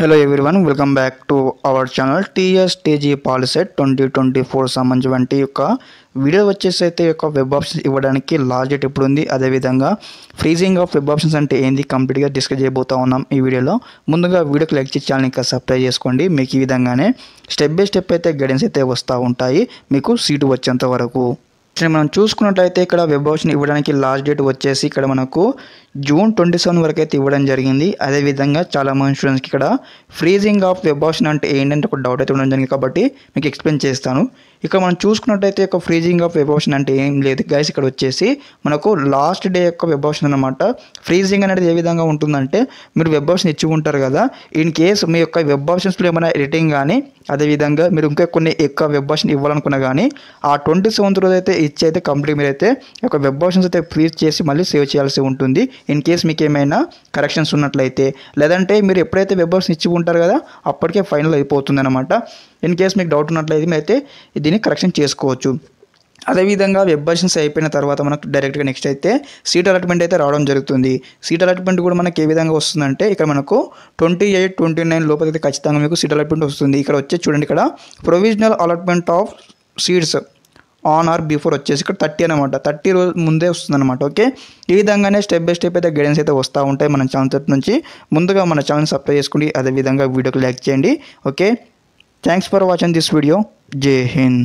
Hello everyone, welcome back to our channel TSTG POLYCET 2024 సంబంధించి యొక్క video వచ్చేసి అయితే యొక్క వెబ్ ఆప్షన్స్ ఇవ్వడానికి లాస్ట్ డేట్ ఎప్పుడు ఉంది, అదేవిధంగా ఫ్రీజింగ్ ఆఫ్ వెబ్ ఆప్షన్స్ అంటే ఏంది కంప్లీట్గా డిస్కస్ చేయబోతా ఉన్నాం ఈ వీడియోలో. ముందుగా వీడియోకి లైక్ చేసి ఛానల్ ఇంకా సబ్స్క్రైబ్ చేసుకోండి. మీకు ఈ విధంగానే స్టెప్ బై స్టెప్ అయితే గైడెన్స్ అయితే వస్తూ ఉంటాయి మీకు సీటు వచ్చేంత వరకు. మనం చూసుకున్నట్లయితే ఇక్కడ వెబ్ ఆప్షన్ ఇవ్వడానికి లాస్ట్ డేట్ వచ్చేసి ఇక్కడ మనకు జూన్ 27 వరకు అయితే ఇవ్వడం జరిగింది. అదేవిధంగా చాలామంది స్టూడెంట్స్కి ఇక్కడ ఫ్రీజింగ్ ఆఫ్ వెబ్ ఆప్షన్ అంటే ఏంటంటే ఒక డౌట్ అయితే ఉండడం జరిగింది, కాబట్టి మీకు ఎక్స్ప్లెయిన్ చేస్తాను. ఇక్కడ మనం చూసుకున్నట్టయితే యొక్క ఫ్రీజింగ్ ఆఫ్ వెబ్ ఆప్షన్ అంటే ఏం లేదు గైస్, ఇక్కడ వచ్చేసి మనకు లాస్ట్ డే యొక్క వెబ్ ఆప్షన్ అనమాట. ఫ్రీజింగ్ అనేది ఏ విధంగా ఉంటుందంటే మీరు వెబ్ ఆప్షన్ ఇచ్చి ఉంటారు కదా, ఇన్ కేస్ మీ యొక్క వెబ్ ఆప్షన్స్లో ఏమైనా ఎడిటింగ్ కానీ అదేవిధంగా మీరు ఇంకా కొన్ని ఎక్కువ వెబ్ ఆప్షన్ ఇవ్వాలనుకున్నా కానీ ఆ 27th రోజు అయితే ఇచ్చి అయితే కంప్లీట్ మీరు అయితే ఒక వెబ్ ఆప్షన్స్ అయితే ఫ్రీజ్ చేసి మళ్ళీ సేవ్ చేయాల్సి ఉంటుంది. ఇన్ కేస్ మీకు ఏమైనా కరెక్షన్స్ ఉన్నట్లయితే, లేదంటే మీరు ఎప్పుడైతే వెబ్ ఆప్షన్ ఇచ్చి ఉంటారు కదా అప్పటికే ఫైనల్ అయిపోతుంది అనమాట. ఇన్ కేస్ మీకు డౌట్ ఉన్నట్లయితే అయితే దీన్ని కరెక్షన్ చేసుకోవచ్చు. అదేవిధంగా వెబ్ ఆప్షన్స్ అయిపోయిన తర్వాత మనకు డైరెక్ట్గా నెక్స్ట్ అయితే సీట్ అలాట్మెంట్ అయితే రావడం జరుగుతుంది. సీట్ అలాట్మెంట్ కూడా మనకి ఏ విధంగా వస్తుందంటే ఇక్కడ మనకు 28, 29 లోపల అయితే ఖచ్చితంగా మీకు సీట్ అలాట్మెంట్ వస్తుంది. ఇక్కడ వచ్చి చూడండి, ఇక్కడ provisional allotment of seats on are before వచ్చేసి ఇక్కడ 30 అనమాట, 30 రోజు ముందే వస్తుంది అనమాట. ఓకే, ఈ విధంగానే స్టెప్ బై స్టెప్ అయితే గైడెన్స్ అయితే వస్తూ ఉంటాయి మన ఛానల్ తరపు నుంచి. ముందుగా మన ఛానల్ సబ్స్క్రైబ్ చేసుకోండి, అదేవిధంగా వీడియోకి లైక్ చేయండి. Okay, thanks for watching this video. జై హింద్.